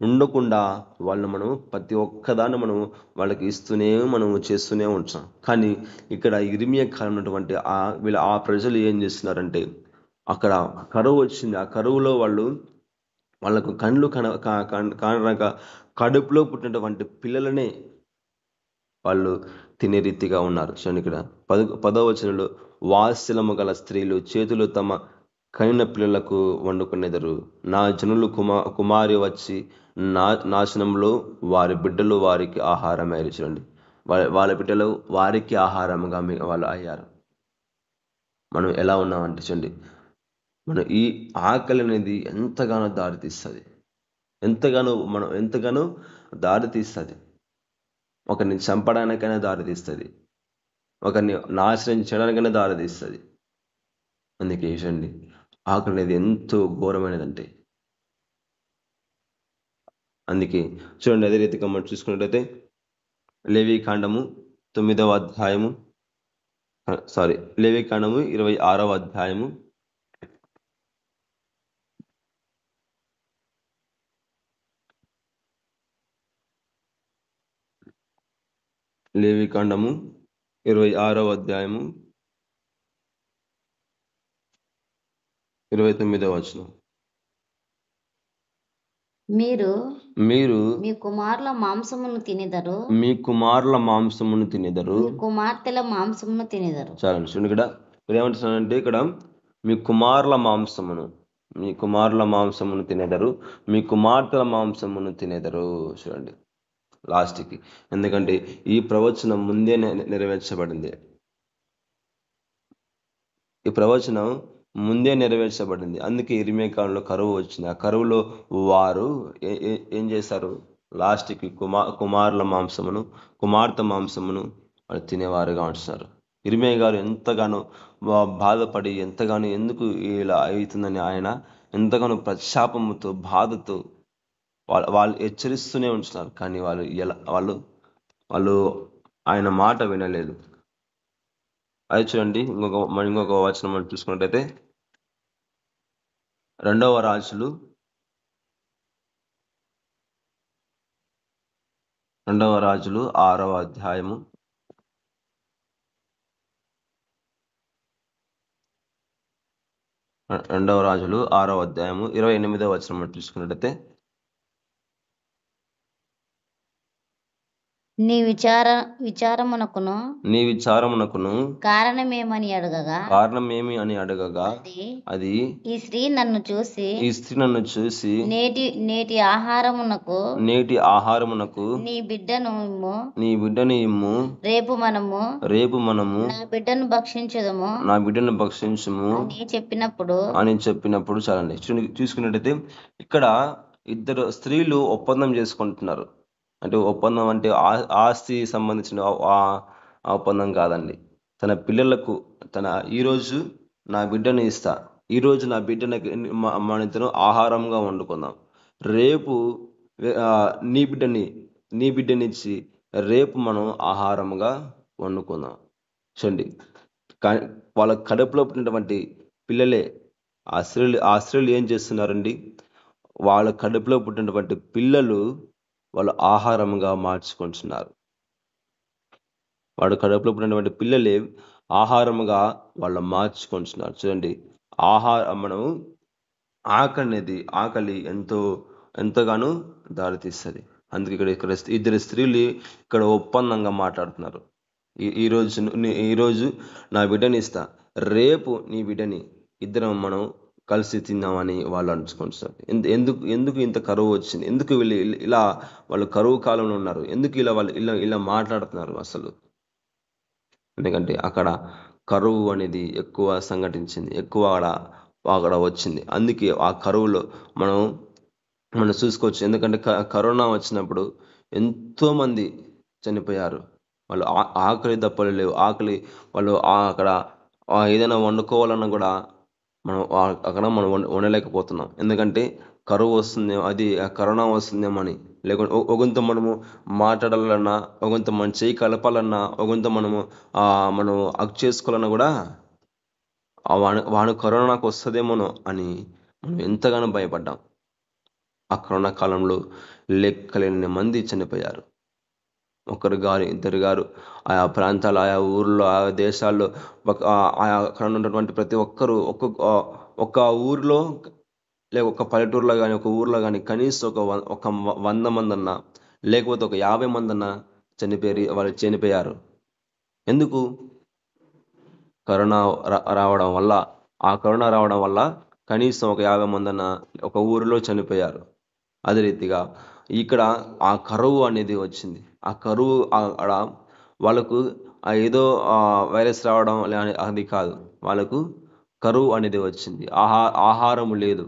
ఉండకుండా వాళ్ళని మనము ప్రతి ఒక్కదాన్ని మనము వాళ్ళకి మనము చేస్తూనే ఉంటాం. కానీ ఇక్కడ ఇర్మియా కాలం ఉన్నటువంటి ఆ ప్రజలు ఏం చేస్తున్నారంటే అక్కడ కరువు వచ్చింది. ఆ కరువులో వాళ్ళకు కళ్ళు కానక కడుపులో పుట్టినటువంటి పిల్లలనే వాళ్ళు తినే రీతిగా ఉన్నారు. చూడండి, ఇక్కడ 10వ వచనంలో వాత్సల్యము గల స్త్రీలు చేతులు తమ కనిన పిల్లలకు వండుకునేదరు. నా జనులు కుమారి వచ్చి నాశనంలో వారి బిడ్డలు వారికి ఆహారమయ్యారు. చూడండి, వాళ్ళ బిడ్డలు వారికి ఆహారముగా వాళ్ళు అయ్యారు. మనం ఎలా ఉన్నామంటే చూడండి, మనం ఈ ఆకలి అనేది ఎంతగానో దారితీస్తుంది, ఎంతగానో దారితీస్తుంది. ఒకరిని చంపడానికైనా దారితీస్తుంది, ఒకరిని నాశనం చేయడానికైనా దారితీస్తుంది. అందుకే చూడండి, ఆకలి అనేది ఎంతో ఘోరమైనదంటే. అందుకే చూడండి, అదే రీతిగా మనం చూసుకున్నట్టయితే లేవీకాండము 9వ అధ్యాయము లేవీకాండము 26వ అధ్యాయము లేవీకాండము 26వ అధ్యాయము 29వ వచనం. మీరు మీ కుమారుల మాంసమును తినేదరు, మీ కుమారుల మాంసమును తినేదరు, మీ కుమార్తెల మాంసమును తినేదరు. చాలా చూడండి, ఇక్కడ ఏమంటున్నానంటే ఇక్కడ మీ కుమారుల మాంసమును తినేదరు, మీ కుమార్తెల మాంసమును తినేదరు. చూడండి లాస్ట్కి, ఎందుకంటే ఈ ప్రవచనం ముందే నెరవేర్చబడింది. ఈ ప్రవచనం ముందే నెరవేర్చబడింది. అందుకే ఇర్మియా కాలంలో కరువు వచ్చింది. ఆ కరువులో వారు ఏం చేశారు, లాస్ట్కి కుమారుల మాంసమును కుమార్తె మాంసమును వాళ్ళు తినేవారుగా ఉంటున్నారు. ఇర్మియా గారు ఎంతగానో బాధపడి ఎంతగానో ఎందుకు ఇలా అవుతుందని ఆయన ఎంతగానో ప్రశాపముతో బాధతో వాళ్ళు హెచ్చరిస్తూనే ఉంటున్నారు. కానీ వాళ్ళు ఆయన మాట వినలేదు. అది చూడండి, ఇంకొక వచనం మనం చూసుకున్నట్టయితే రెండవ రాజులు 6వ అధ్యాయము 28వ వచనం మనం చూసుకున్నట్టయితే నీ విచారమునకును కారణమేమి అని అడగగా అది ఈ స్త్రీ నన్ను చూసి నేటి ఆహారమునకు నీ బిడ్డను ఇమ్ము, రేపు మనము నా బిడ్డను భక్షించుము అని చెప్పినప్పుడు చాలండి. చూసుకున్నట్టయితే ఇక్కడ ఇద్దరు స్త్రీలు ఒప్పందం చేసుకుంటున్నారు. అంటే ఒప్పందం అంటే ఆస్తి సంబంధించిన ఒప్పందం కాదండి. తన పిల్లలకు ఈరోజు నా బిడ్డను ఇస్తా, ఈరోజు నా బిడ్డకి మన ఇద్దరం ఆహారంగా వండుకుందాం, రేపు నీ బిడ్డనిచ్చి రేపు మనం ఆహారంగా వండుకుందాం. చూడండి, కానీ వాళ్ళ కడుపులో పుట్టినటువంటి పిల్లలే ఆ స్త్రీలు ఏం చేస్తున్నారండి? వాళ్ళ కడుపులో పుట్టినటువంటి పిల్లలు వాళ్ళు ఆహారంగా మార్చుకుంటున్నారు. వాడు కడుపులో పుట్టినటువంటి పిల్లలే ఆహారముగా వాళ్ళు మార్చుకుంటున్నారు. చూడండి, మనం ఆకలి ఎంతగానో దారితీస్తుంది. అందుకే ఇక్కడ ఇద్దరు స్త్రీలు ఇక్కడ ఒప్పందంగా మాట్లాడుతున్నారు. ఈరోజు నా బిడ్డని ఇస్తా, రేపు నీ బిడ్డని ఇద్దరం మనం కలిసి తిందామని వాళ్ళు అనుకుంటున్నారు. ఎందుకు ఇంత కరువు వచ్చింది? ఎందుకు వీళ్ళు ఇలా వాళ్ళు కరువు కాలంలో ఉన్నారు? ఎందుకు వాళ్ళు ఇలా మాట్లాడుతున్నారు అసలు? ఎందుకంటే అక్కడ కరువు అనేది ఎక్కువ సంఘటించింది, ఎక్కువ అక్కడ వచ్చింది. అందుకే ఆ కరువులో మనం చూసుకోవచ్చు. ఎందుకంటే కరోనా వచ్చినప్పుడు ఎంతో మంది చనిపోయారు. వాళ్ళు ఆకలి దప్పలు లేవు, వాళ్ళు అక్కడ ఏదైనా వండుకోవాలన్నా కూడా మనం వండలేకపోతున్నాం. ఎందుకంటే కరువు వస్తుంది, అది కరోనా వస్తుందేమని. లేకుంటే ఒకంత మనము మాట్లాడాలన్నా, ఒకంత మనం చేయి కలపాలన్నా, ఒకంత మనం అక్ చేసుకోవాలన్నా కూడా వాడు కరోనాకు వస్తుందేమోనో అని మనం ఎంతగానో భయపడ్డాం. ఆ కరోనా కాలంలో లెక్కలేని మంది చనిపోయారు. ఒకరు గారు, ఇద్దరు గారు, ఆయా ప్రాంతాలు, ఆయా ఊర్లో, ఆయా దేశాల్లో, అక్కడ ఉన్నటువంటి ప్రతి ఒక్కరూ ఒక్క ఊరిలో లేక ఒక పల్లెటూరులో కానీ ఒక ఊర్లో కానీ కనీసం ఒక 100 మంది అన్నా, లేకపోతే ఒక 50 మంది అన్నా వాళ్ళు చనిపోయారు. ఎందుకు? కరోనా రావడం వల్ల. ఆ కరోనా రావడం వల్ల కనీసం ఒక 50 మంది అన్నా ఒక ఊరిలో చనిపోయారు. అదే రీతిగా ఇక్కడ ఆ కరువు అనేది వచ్చింది. ఆ కరువు అక్కడ వాళ్ళకు ఏదో వైరస్ రావడం అది కాదు, వాళ్ళకు కరువు అనేది వచ్చింది. ఆహారం లేదు,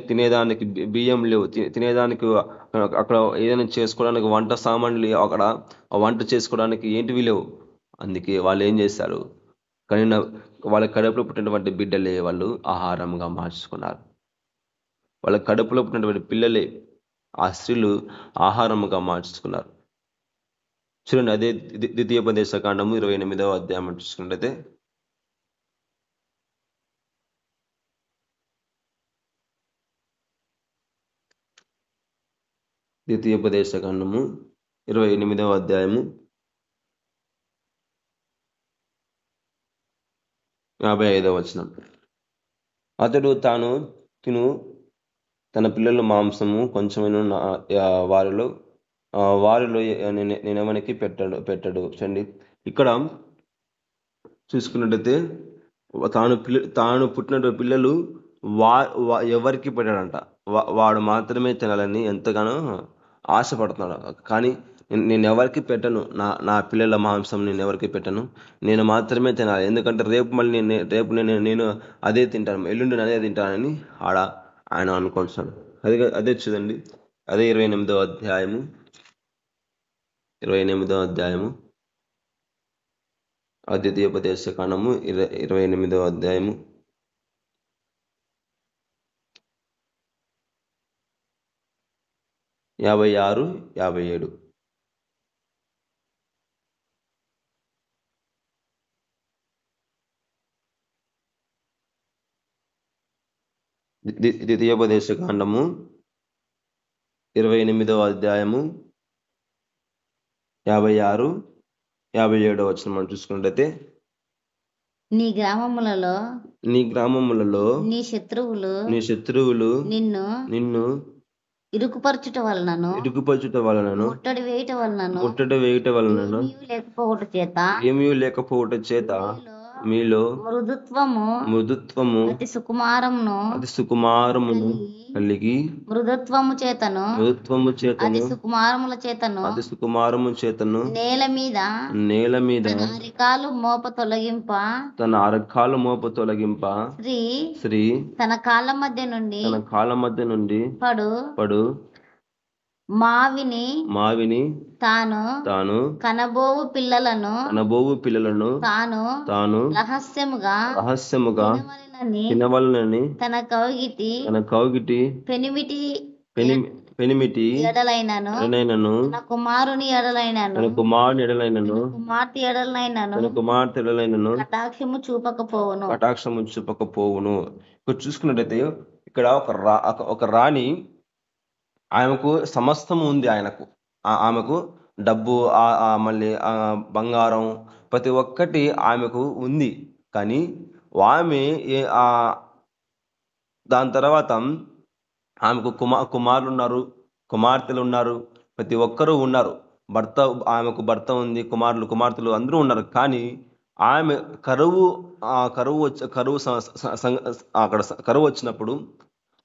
తినేదానికి బియ్యం లేవు, తినేదానికి అక్కడ ఏదైనా చేసుకోవడానికి వంట సామాన్లు అక్కడ వంట చేసుకోవడానికి ఏంటివి లేవు. అందుకే వాళ్ళు ఏం చేశారు? కానీ వాళ్ళ కడుపులో పుట్టినటువంటి బిడ్డలే వాళ్ళు ఆహారంగా మార్చుకున్నారు. వాళ్ళ కడుపులో పుట్టినటువంటి పిల్లలే ఆ స్త్రీలు ఆహారముగా మార్చుకున్నారు. చూడండి, అదే ద్వితీయోపదేశకాండము 28వ అధ్యాయం చూసుకున్నట్లయితే ద్వితీయోపదేశకాండము 28వ అధ్యాయము 55వ వచనం. అతడు తాను తిను తన పిల్లల మాంసము కొంచెమైనా వారిలో నేనెవనికి పెట్టడు. చూడండి, ఇక్కడ చూసుకున్నట్టయితే తాను పుట్టిన పిల్లలు ఎవరికి పెట్టాడంట. వాడు మాత్రమే తినాలని ఎంతగానో ఆశపడుతున్నాడు. కానీ నేను ఎవరికి పెట్టను, నా పిల్లల మాంసం నేను ఎవరికి పెట్టను, నేను మాత్రమే తినాలి. ఎందుకంటే రేపు నేను అదే తింటాను, ఎల్లుండి అదే తింటానని ఆయన అనుకుంటున్నాడు. అదే చూడండి, అదే 28వ అధ్యాయము ద్వితీయోపదేశ కాండము 28వ అధ్యాయము 56, 57. ద్వితీయోపదేశ కాండము 28వ అధ్యాయము 56, 57 వచనం మనం చూసుకున్నట్లయితే, నీ గ్రామములలో నీ శత్రువులు నిన్ను ఇరుకుపరచుట వలనను ముట్టడి వేయుట వలనను ఏమీ లేకపోవుట చేత మీలో మృదుత్వము అతి సుకుమారమును కలిగి మృదుత్వము చేతను అతి సుకుమారము చేతను నేల మీద తన అరకాలు మోప తొలగింప స్త్రీ తన కాళ్ళ మధ్య నుండి పడు మావిని తాను కనబోవు పిల్లలను తాను రహస్యముగా తినవలనని తన కౌగిటి పెనిమిటి ఎడలైనను తన కుమారుని ఎడలైనను కుమార్తె ఎడలైనను కటాక్షము చూపకపోవును. ఇక్కడ చూసుకున్నట్టయితే ఇక్కడ ఒక రాణి, ఆమెకు సమస్తము ఉంది. ఆమెకు డబ్బు, మళ్ళీ బంగారం, ప్రతి ఒక్కటి ఆమెకు ఉంది. కానీ ఆమె దాని తర్వాత ఆమెకు కుమారులు ఉన్నారు, కుమార్తెలు ఉన్నారు, ప్రతి ఒక్కరూ ఉన్నారు. ఆమెకు భర్త ఉంది, కుమార్తెలు అందరూ ఉన్నారు. కానీ ఆమె కరువు వచ్చినప్పుడు,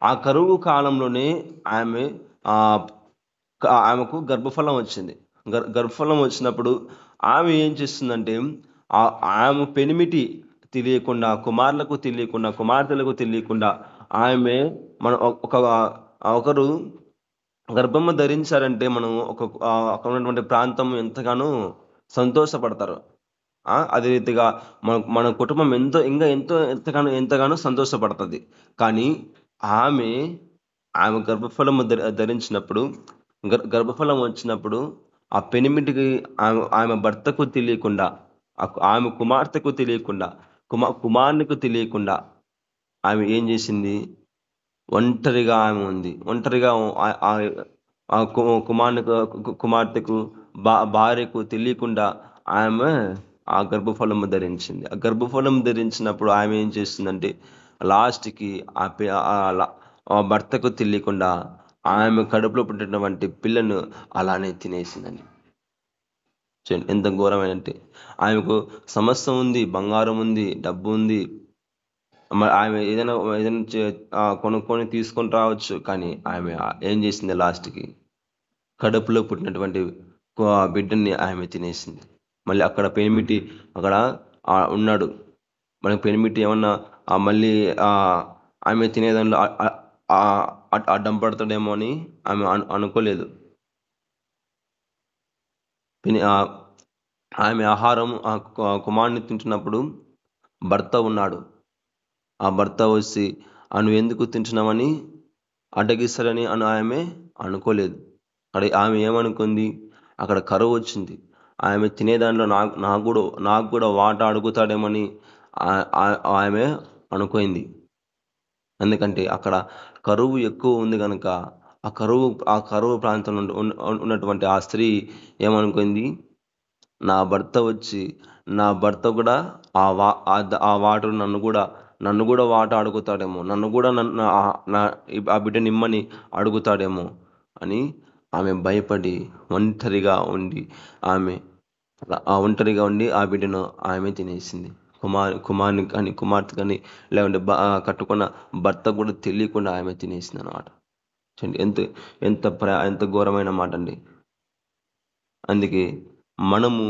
ఆ కరువు కాలంలోనే ఆమెకు గర్భఫలం వచ్చింది. గర్భఫలం వచ్చినప్పుడు ఆమె ఏం చేస్తుందంటే, ఆమె పెనిమిటి తెలియకుండా, కుమార్తెలకు తెలియకుండా ఆమె ఒకరు గర్భము ధరించారంటే మనం అక్కడ ఉన్నటువంటి ప్రాంతం ఎంతగానో సంతోషపడతారు. అదే రీతిగా మన కుటుంబం ఎంతగానో సంతోషపడుతుంది. కానీ ఆమె గర్భఫలము ధరించినప్పుడు, గర్భఫలం వచ్చినప్పుడు ఆ పెనిమిటికి, ఆమె భర్తకు తెలియకుండా, ఆమె కుమార్తెకు తెలియకుండా, కుమారునికి తెలియకుండా ఆమె ఏం చేసింది? ఒంటరిగా ఆమె ఉంది. ఒంటరిగా కుమార్తెకు, భార్యకు తెలియకుండా ఆమె ఆ గర్భఫలము ధరించింది. ఆ గర్భఫలం ధరించినప్పుడు ఆమె ఏం చేస్తుందంటే, లాస్ట్కి ఆ భర్తకు తెలియకుండా ఆమె కడుపులో పుట్టినటువంటి పిల్లను అలానే తినేసిందండి. ఎంత ఘోరమైనంటే, ఆమెకు సమస్తం ఉంది, బంగారం ఉంది, డబ్బు ఉంది, ఆమె ఏదైనా కొనుక్కొని తీసుకొని రావచ్చు. కానీ ఆమె ఏం చేసింది? లాస్ట్కి కడుపులో పుట్టినటువంటి బిడ్డని ఆమె తినేసింది. మళ్ళీ అక్కడ పెనిమిటి అక్కడ ఉన్నాడు. మనకి పెనిమిటి ఏమన్నా మళ్ళీ ఆమె తినేదానిలో అడ్డం పడతాడేమో అని ఆమె అనుకోలేదు. ఆమె ఆహారం కుమారుని తింటున్నప్పుడు భర్త ఉన్నాడు. ఆ భర్త వచ్చి నువ్వు ఎందుకు తింటున్నామని అడ్డగిస్తారని ఆమె అనుకోలేదు. అక్కడ ఆమె ఏమనుకుంది? అక్కడ కరువు వచ్చింది, ఆమె తినేదానిలో నాకు కూడా వాటా అడుగుతాడేమని ఆమె అనుకోయింది. ఎందుకంటే అక్కడ కరువు ఎక్కువ ఉంది కనుక ఆ కరువు ప్రాంతంలో ఉన్నటువంటి ఆ స్త్రీ ఏమనుకుంది? నా భర్త వచ్చి, నా భర్త కూడా ఆ వాటర్ నన్ను కూడా వాట అడుగుతాడేమో, నన్ను కూడా ఆ బిడ్డ నిమ్మని అడుగుతాడేమో అని ఆమె భయపడి ఒంటరిగా ఉండి ఆ బిడ్డను ఆమె తినేసింది. కుమారుని కానీ, కుమార్తె కానీ, లేకుంటే కట్టుకున్న భర్త కూడా తెలియకుండా ఆమె తినేసింది అన్నమాట. ఎంత ఘోరమైన మాట అండి. అందుకే మనము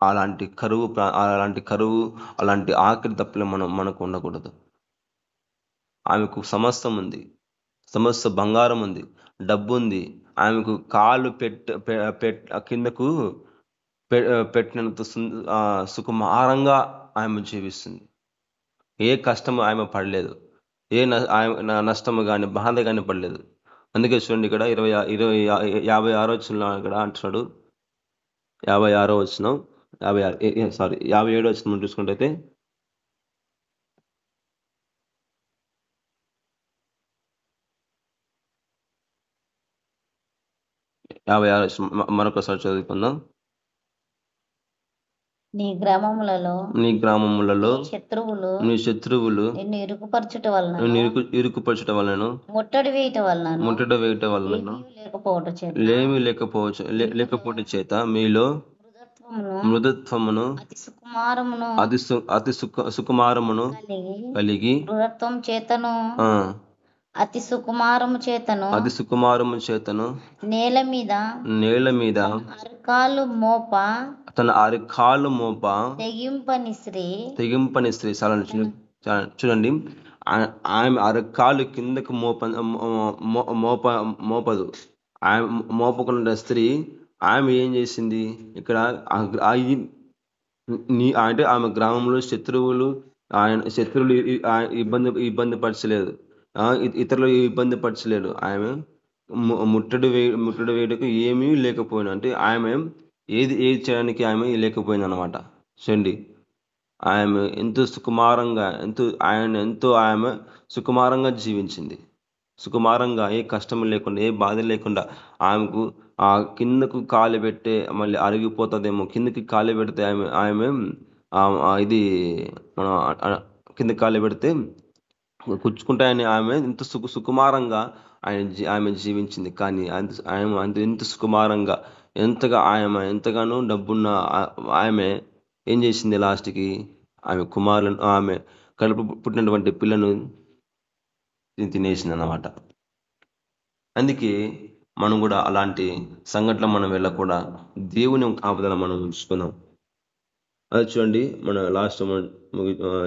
అలాంటి కరువు, అలాంటి ఆఖరి తప్పులు మనకు ఉండకూడదు. ఆమెకు సమస్తం ఉంది, సమస్త బంగారం ఉంది, డబ్బు ఉంది, ఆమెకు కాలు కిందకు పెట్టినంత సుకుమారంగా ఆమె జీవిస్తుంది. ఏ కష్టము ఆమె పడలేదు, ఏ నష్టము కానీ బాధ కానీ పడలేదు. అందుకే చూడండి ఇక్కడ 56వ వచనంలో ఇక్కడ అంటున్నాడు, 57వ వచనం 57వ వచనం చూసుకుంటే 56వ వచనం మరొకసారి చదువుకుందాం. నీ గ్రామములలో నీ శత్రువులు నిన్ను ఇరుకుపరచుట వలన ముట్టడి వేయట వలన లేమి లేకపోవట చేత మీలో మృదుత్వమును అతి సుకుమారమును కలిగి అతి సుకుమారము చేతను నేల మీద తన అరికాలు మోప తెగింపని స్త్రీ చూడండి, ఆమె అరికాలు కిందకు మోపదు. ఆమె మోపకుండా స్త్రీ ఆమె ఏం చేసింది ఇక్కడ అంటే ఆమె గ్రామంలో శత్రువులు ఇబ్బంది పరచలేదు, ఇతరులు ఇబ్బంది పరచలేదు. ఆమె ముట్టడి వేయటకు ఏమీ లేకపోయినా, అంటే ఆమె ఏది చేయడానికి ఆమె లేకపోయింది అనమాట. చూడండి, ఆమె ఎంతో సుకుమారంగా ఆమె సుకుమారంగా జీవించింది. సుకుమారంగా, ఏ కష్టం లేకుండా, ఏ బాధ లేకుండా ఆమెకు ఆ కిందకు కాలు పెట్టే మళ్ళీ అరిగిపోతుందేమో, కిందకి కాలు పెడితే ఆమె ఇది మనం కిందకి కాలు పెడితే కూర్చుకుంటాయని ఆమె ఎంత సుకుమారంగా ఆమె జీవించింది. కానీ ఎంత సుకుమారంగా, ఎంతగానో డబ్బున్న ఆమె ఏం చేసింది, లాస్ట్కి ఆమె కడుపు పుట్టినటువంటి పిల్లను తినేసింది అన్నమాట. అందుకే మనం కూడా అలాంటి సంఘటన మనం వెళ్ళకుండా దేవుని కాపుదల మనం ఉంచుకుందాం. అది చూడండి, మన లాస్ట్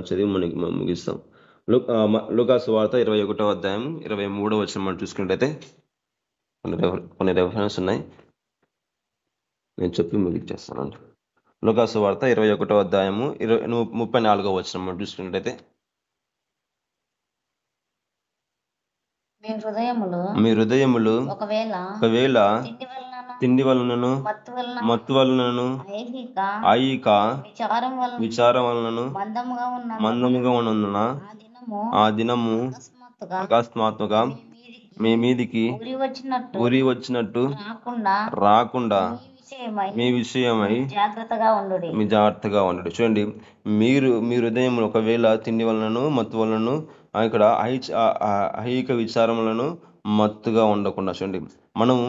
చదివి మనకి ముగిస్తాం. లూకాసు వార్త 21వ అధ్యాయం 23వ వచనం మనం చూసుకున్నట్టయితే కొన్ని రెఫరెన్స్ ఉన్నాయి, నేను చెప్పి ముగిచ్చేస్తానండి. లూకాసు వార్త 21వ అధ్యాయము 34వ వచనం మనం చూసుకున్నట్టయితే, మీ హృదయములు ఒకవేళ తిండి వలనను, మత్తు వలనను, ఐహిక విచారం వలనను మందముగా ఉన్నందున ఆ దినము అకస్మాత్తుగా మీ మీదికి ఉరి వచ్చినట్టు రాకుండా మీ విషయమై మీ జాగ్రత్తగా ఉండడు. చూడండి, మీ హృదయం ఒకవేళ తిండి వలనను, మత్తు వలనను, ఇక్కడ ఐహిక విచారములను మత్తుగా ఉండకుండా. చూడండి, మనము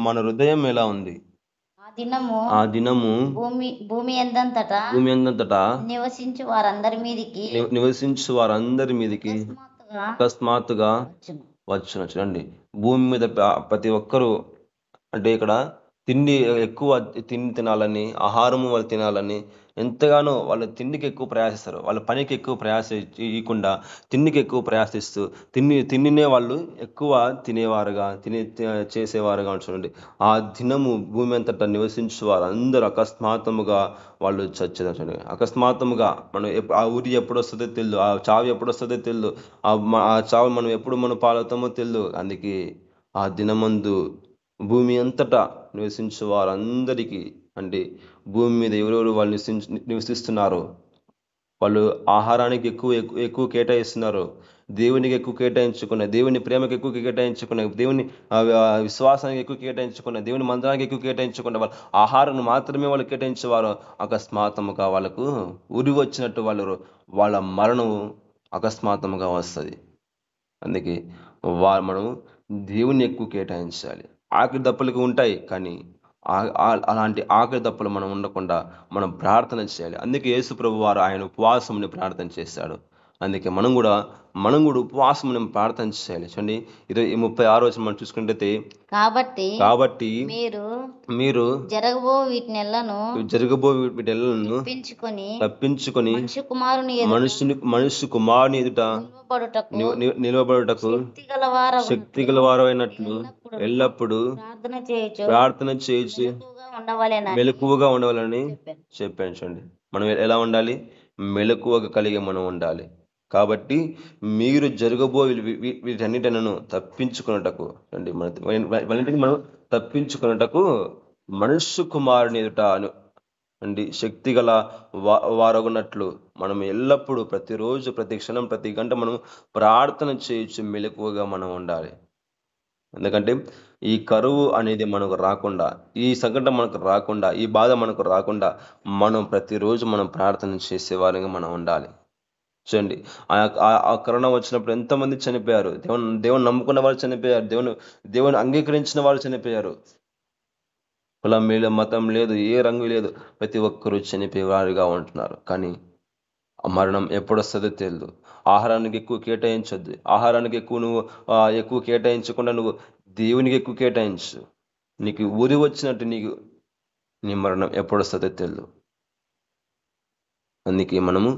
మన హృదయం ఎలా ఉంది, ఆ దినము భూమి ఎందంతటా నివసించు వారందరి మీదికి అకస్మాత్తుగా వచ్చును. చూడండి, భూమి మీద ప్రతి ఒక్కరూ, అంటే ఇక్కడ ఎక్కువ తినాలని, ఆహారము వాళ్ళు తినాలని ఎంతగానో వాళ్ళు తిండికి ఎక్కువ ప్రయాసిస్తారు. వాళ్ళ పనికి ఎక్కువ ప్రయాస ఇవ్వకుండా తిండికి ఎక్కువ ప్రయాసిస్తూ తిండినే వాళ్ళు ఎక్కువ తినేవారుగా చేసేవారుగా. చూడండి, ఆ దినము భూమి అంతటా నివసించేవారు అందరూ అకస్మాత్తుగా వాళ్ళు చచ్చేదారు. చూడండి, అకస్మాత్తుగా ఆ ఊరి ఎప్పుడు వస్తుందో తెలియదు, ఆ చావు ఎప్పుడు వస్తుందో తెలియదు, ఆ చావు మనం ఎప్పుడు పాలవుతామో తెలియదు. అందుకే ఆ దినమందు భూమి అంతటా నివసించే వారందరికీ, అంటే భూమి మీద ఎవరెవరు వాళ్ళు నివసిస్తున్నారు, వాళ్ళు ఆహారానికి ఎక్కువ కేటాయిస్తున్నారు, దేవునికి ఎక్కువ కేటాయించుకున్నారు, దేవుని ప్రేమకి ఎక్కువ కేటాయించుకున్నారు, దేవుని విశ్వాసానికి ఎక్కువ కేటాయించుకున్నారు, దేవుని మందిరానికి ఎక్కువ కేటాయించుకున్నారు. వాళ్ళు ఆహారాన్ని మాత్రమే వాళ్ళు కేటాయించేవారు. అకస్మాత్తుగా వాళ్ళకు ఉరి వచ్చినట్టు వాళ్ళ మరణం అకస్మాత్తుగా వస్తుంది. అందుకే మనము దేవుని ఎక్కువ కేటాయించాలి. ఆకలి దప్పులకు ఉంటాయి, కానీ అలాంటి ఆకలి దప్పులు మనం ఉండకుండా మనం ప్రార్థన చేయాలి. అందుకే యేసు ప్రభు వారు ఆయన ఉపవాసంని ప్రార్థన చేశాడు. అందుకే మనం కూడా ఉపవాసం మనం ప్రార్థన చేయాలి. చూడండి 36 వచనం మనం చూసుకుంటే, కాబట్టి మీరు జరగబో వీటినెల్లను జరగబో వీటెల్లను తప్పించుకొని మనుష్య కుమారుని ఎదుట నిలవబడుటకు శక్తి గలవారైనట్లు ఎల్లప్పుడూ ప్రార్థన చేయొచ్చు మెలకువగా ఉండవాలని చెప్పాను. చూడండి మనం ఎలా ఉండాలి? మెలకువగా కలిగి మనం ఉండాలి. కాబట్టి మీరు జరగబో వీటన్నిటిను తప్పించుకున్నటకు, అండి మనం తప్పించుకున్నటకు మనుష్య కుమారుని ఎదుట అండి శక్తి గల వారగున్నట్లు మనం ఎల్లప్పుడూ ప్రతిరోజు ప్రతి క్షణం ప్రతి గంట మనం ప్రార్థన చేయొచ్చు మెలకువగా మనం ఉండాలి. ఎందుకంటే ఈ కరువు అనేది మనకు రాకుండా, ఈ సంకటం మనకు రాకుండా, ఈ బాధ మనకు రాకుండా మనం ప్రతిరోజు మనం ప్రార్థన చేసేవారిగా మనం ఉండాలి. చూడండి ఆ కరోనా వచ్చినప్పుడు ఎంతమంది చనిపోయారు. దేవుని నమ్ముకున్న వాళ్ళు చనిపోయారు. దేవుని అంగీకరించిన వాళ్ళు చనిపోయారు. కులం లేదు, మతం లేదు, ఏ రంగు లేదు, ప్రతి ఒక్కరూ చనిపోయేవారుగా ఉంటున్నారు. కానీ ఆ మరణం ఎప్పుడు వస్తుందో తెలియదు. ఆహారానికి ఎక్కువ కేటాయించొద్దు. ఆహారానికి ఎక్కువ కేటాయించకుండా నువ్వు దేవునికి ఎక్కువ కేటాయించు. నీకు ఊరి వచ్చినట్టు నీ మరణం ఎప్పుడు వస్తుందో తెలియదు. అందుకే మనము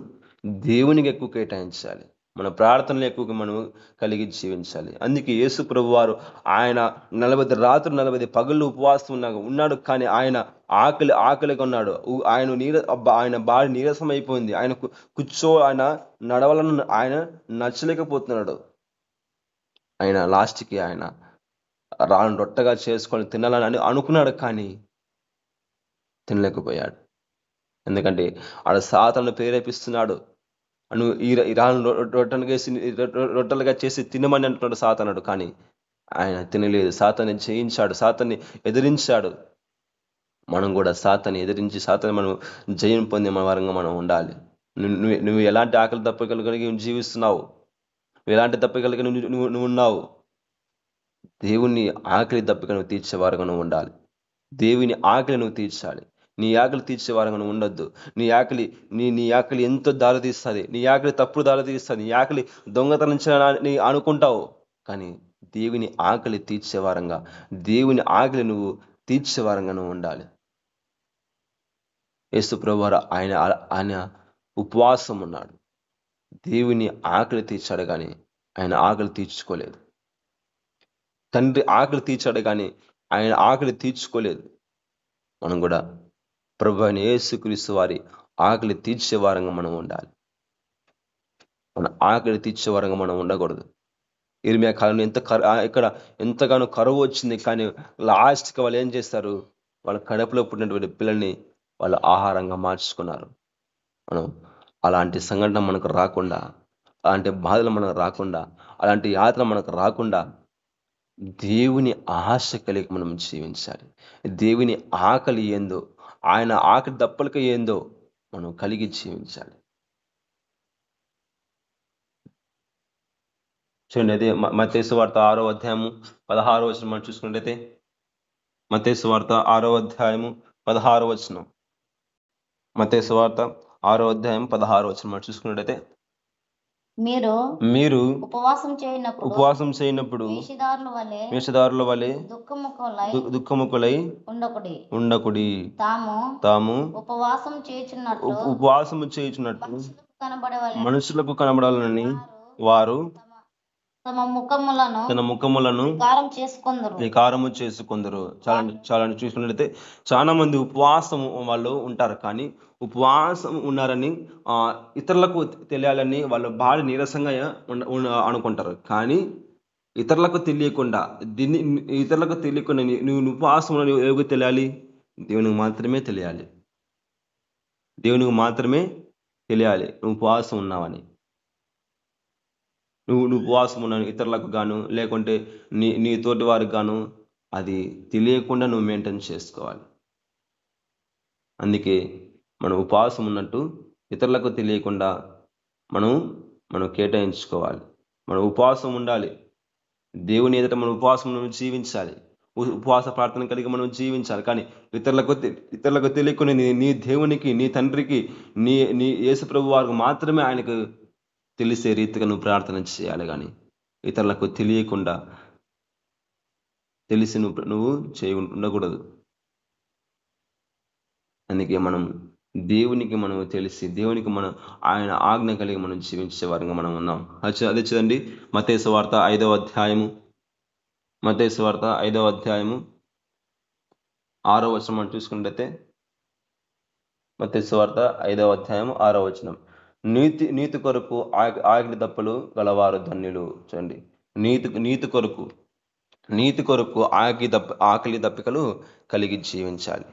దేవునికి ఎక్కువ కేటాయించాలి. మన ప్రార్థనలు ఎక్కువగా మనం కలిగి జీవించాలి. అందుకే యేసు ప్రభు వారు ఆయన 40 రాత్రులు 40 పగళ్ళు ఉపవాసం ఉన్నాడు. కానీ ఆయన ఆకలిగా ఉన్నాడు. ఆయన బాడీ నీరసం అయిపోయింది. ఆయన ఆయన నడవలను ఆయన నచ్చలేకపోతున్నాడు. ఆయన లాస్ట్కి ఆయన రాను రొట్టెగా చేసుకొని తినాలని అనుకున్నాడు, కానీ తినలేకపోయాడు. ఎందుకంటే ఆడ సాతాను ప్రేరేపిస్తున్నాడు. నువ్వు ఈ రాను రొట్టెలుగా చేసి తినమని అంటున్నాడు సాతానుడు. కానీ ఆయన తినలేదు. సాతాన్ని జయించాడు, సాతాన్ని ఎదిరించాడు. మనం కూడా సాతాన్ని ఎదిరించి సాతాన్ని మనం జయం పొందే మన వారంగా మనం ఉండాలి. నువ్వు ఎలాంటి ఆకలి తప్ప కలిగి జీవిస్తున్నావు? ఎలాంటి తప్ప కలిగి నువ్వు ఉన్నావు? దేవుని ఆకలి తప్పిక నువ్వు తీర్చేవారుగా నువ్వు ఉండాలి. దేవుని ఆకలి నువ్వు తీర్చాలి. నీ ఆకలి తీర్చేవారుగా నువ్వు ఉండొద్దు. నీ ఆకలి ఎంతో దారితీస్తుంది. నీ ఆకలి తప్పుడు దారితీస్తుంది. నీ ఆకలి దొంగతనం అనుకుంటావు. కానీ దేవుని ఆకలి తీర్చేవారంగా, దేవుని ఆకలి నువ్వు తీర్చేవారంగా నువ్వు ఉండాలి. యేసు ప్రభువారు ఆయన ఉపవాసం ఉన్నాడు. దేవుని ఆకలి తీర్చాడు, కానీ ఆయన ఆకలి తీర్చుకోలేదు. తండ్రి ఆకలి తీర్చాడు, కానీ ఆయన ఆకలి తీర్చుకోలేదు. మనం కూడా ప్రభు అయిన యేసుక్రీస్తు వారి ఆకలి తీర్చేవారంగా మనం ఉండాలి. మన ఆకలి తీర్చేవారంగా మనం ఉండకూడదు. ఇర్మియా కాలంలో ఇక్కడ ఎంతగానో కరువు వచ్చింది. కానీ లాస్ట్కి వాళ్ళు ఏం చేస్తారు? వాళ్ళ కడుపులో పుట్టినటువంటి పిల్లల్ని వాళ్ళు ఆహారంగా మార్చుకున్నారు. మనం అలాంటి సంఘటన మనకు రాకుండా, అలాంటి బాధలు మనకు రాకుండా, అలాంటి యాత్ర మనకు రాకుండా దేవుని ఆశ కలిగి మనం జీవించాలి. దేవుని ఆకలి ఏందో, ఆయన ఆకలి దప్పలక ఏందో మనం కలిగి జీవించాలి. చూడండి, అదే మత్తయి సువార్త 6వ అధ్యాయము 16వ వచనం మనం చూసుకున్నట్టయితే, మత్తయి సువార్త 6వ అధ్యాయము 16వ వచనం, మత్తయి సువార్త 6వ అధ్యాయం 16వ వచనం మనం చూసుకున్నట్టయితే, మీరు ఉపవాసం చేయనప్పుడు వేషధారుల వలె దుఃఖముఖులై ఉండకుడి. తాము ఉపవాసము చేయుచున్నట్టు మనుషులకు కనబడాలని వారు తన ముఖములను వికారము చేసుకొందరు. చాలా చూసుకున్నట్లయితే చాలా మంది ఉపవాసం వాళ్ళు ఉంటారు. కానీ ఉపవాసం ఉన్నారని ఇతరులకు తెలియాలని వాళ్ళు బాగా నీరసంగా అనుకుంటారు. కానీ ఇతరులకు తెలియకుండా నువ్వు ఉపవాసం ఎవరికి తెలియాలి? దేవునికి మాత్రమే తెలియాలి. దేవునికి మాత్రమే తెలియాలి నువ్వు ఉపవాసం ఉన్నావని. నువ్వు ఉపవాసం ఉన్నాను ఇతరులకు గాను, లేకుంటే నీ తోటి వారికి గాను అది తెలియకుండా నువ్వు మెయింటైన్ చేసుకోవాలి. అందుకే మనం ఉపవాసం ఉన్నట్టు ఇతరులకు తెలియకుండా మనం కేటాయించుకోవాలి. మనం ఉపవాసం ఉండాలి. దేవుని ఎదుట మనం ఉపవాసం జీవించాలి. ఉపవాస ప్రార్థన కలిగి మనం జీవించాలి. కానీ ఇతరులకు తెలియకుండా నీ దేవునికి, నీ తండ్రికి, నీ యేసు ప్రభు వారికి మాత్రమే ఆయనకు తెలిసే రీతిగా నువ్వు ప్రార్థన చేయాలి. కానీ ఇతరులకు తెలియకుండా తెలిసి నువ్వు ఉండకూడదు. అందుకే మనం దేవునికి మనం తెలిసి దేవునికి మనం ఆయన ఆజ్ఞ కలిగి మనం జీవించే వారంగా మనం ఉన్నాం. అదే చూడండి మత్తయి సువార్త 5వ అధ్యాయము 6వ వచనం మనం చూసుకుంటే, మత్తయి సువార్త 5వ అధ్యాయం 6వ వచనం, నీతి కొరకు ఆకలి దప్పులు గలవారు ధన్యులు. చూడండి, నీతి కొరకు ఆకలి దప్పికలు కలిగి జీవించాలి.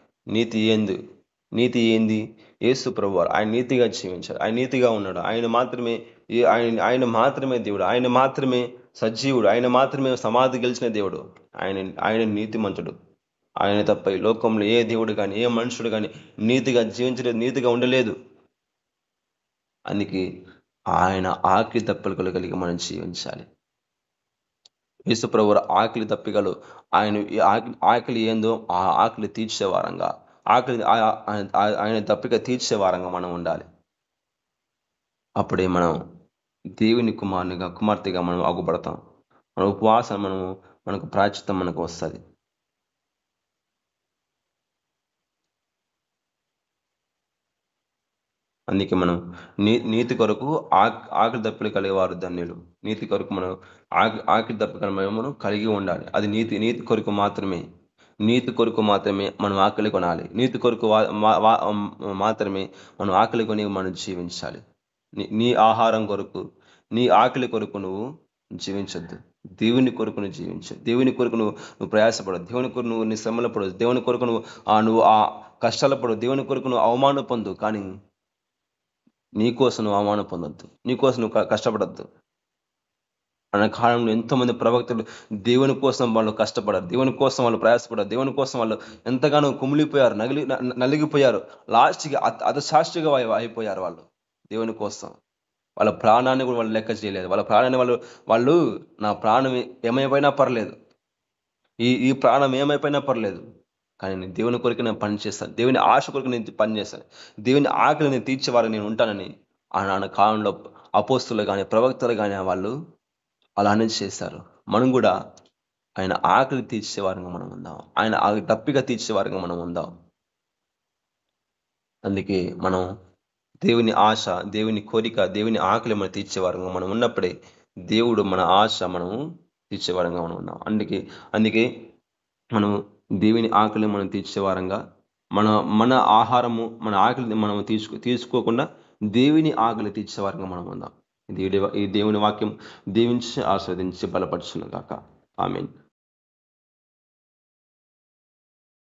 నీతి ఏంది? యేసు ప్రభువారు ఆయన నీతిగా జీవించాడు. ఆయన నీతిగా ఉన్నాడు. ఆయన మాత్రమే దేవుడు, ఆయన మాత్రమే సజీవుడు, ఆయన మాత్రమే సమాధి గెలిచిన దేవుడు. ఆయన నీతిమంతుడు. ఆయన తప్ప ఈ లోకంలో ఏ దేవుడు కానీ ఏ మనుషుడు కానీ నీతిగా జీవించలేదు, నీతిగా ఉండలేదు. అందుకే ఆయన ఆకలి దప్పికలు కలిగి మనం జీవించాలి. యేసు ప్రభువారు ఆకలి దప్పికలు ఆయన ఆకలి ఏందో ఆ ఆకలి తీర్చే వారంగా, ఆయన దప్పిక తీర్చే వారంగా మనం ఉండాలి. అప్పుడే మనం దేవుని కుమార్తెగా మనం అగుపడతాం. మన ఉపవాసం మనకు ప్రాయశ్చిత్తం మనకు వస్తుంది. అందుకే మనం నీతి కొరకు ఆకలి దప్పికలు కలిగేవారు ధన్యులు. నీతి కొరకు మనం ఆకలి దప్పికలు మనం కలిగి ఉండాలి. అది నీతి కొరకు మాత్రమే మనం ఆకలి కొనాలి. నీతి కొరకు మాత్రమే మనం ఆకలి కొని మనం జీవించాలి. నీ ఆహారం కొరకు, నీ ఆకలి కొరకు నువ్వు జీవించొద్దు. దేవుని కొరకు నువ్వు జీవించు. దేవుని కొరకు నువ్వు ప్రయాసపడదు. దేవుని కొరకు నువ్వు నీ శ్రమలు పడదు. దేవుని కొరకు నువ్వు ఆ కష్టాలు పడదు. దేవుని కొరకు నువ్వు అవమానం పొందు. కానీ నీకోసం నువ్వు అవమానం పొందొద్దు. నీకోసం నువ్వు కష్టపడద్దు. అనే కాలంలో ఎంతోమంది ప్రవక్తలు దేవుని కోసం వాళ్ళు కష్టపడారు, దేవుని కోసం వాళ్ళు ప్రయాసపడారు, దేవుని కోసం వాళ్ళు ఎంతగానో కుమిలిపోయారు, నలిగిపోయారు. లాస్ట్కి అధశాస్త్రిగా అయిపోయారు. వాళ్ళు దేవుని కోసం వాళ్ళ ప్రాణాన్ని కూడా వాళ్ళు లెక్క చేయలేదు. వాళ్ళ ప్రాణాన్ని వాళ్ళు నా ప్రాణం ఏమైపోయినా పర్లేదు, ఈ ప్రాణం ఏమైపోయినా పర్లేదు, కానీ నేను దేవుని కొరకు నేను పని చేస్తాను, దేవుని ఆశ కొరకు నేను పని చేస్తాను, దేవుని ఆకలి నేను తీర్చేవారు నేను ఉంటానని ఆనాడు కాలంలో అపోస్తులు కానీ ప్రవక్తలు కానీ వాళ్ళు అలానే చేశారు. మనం కూడా ఆయన ఆకలి తీర్చేవారంగా మనం ఉందాం. ఆయన దప్పిక తీర్చేవారంగా మనం ఉందాం. అందుకే మనం దేవుని ఆశ, దేవుని కోరిక, దేవుని ఆకలి మనం తీర్చేవారంగా మనం ఉన్నప్పుడే దేవుడు మన ఆశ మనము తీర్చేవారంగా మనం ఉన్నాం. అందుకే మనం దేవుని ఆకలి మనం తీర్చేవారంగా మన ఆహారము మన ఆకలి మనం తీసుకోకుండా దేవుని ఆకలి తీర్చేవారంగా మనం ఉందాం. ఈ దేవుని వాక్యం దీవించి ఆస్వాదించి బలపరచును గాక. ఆమేన్.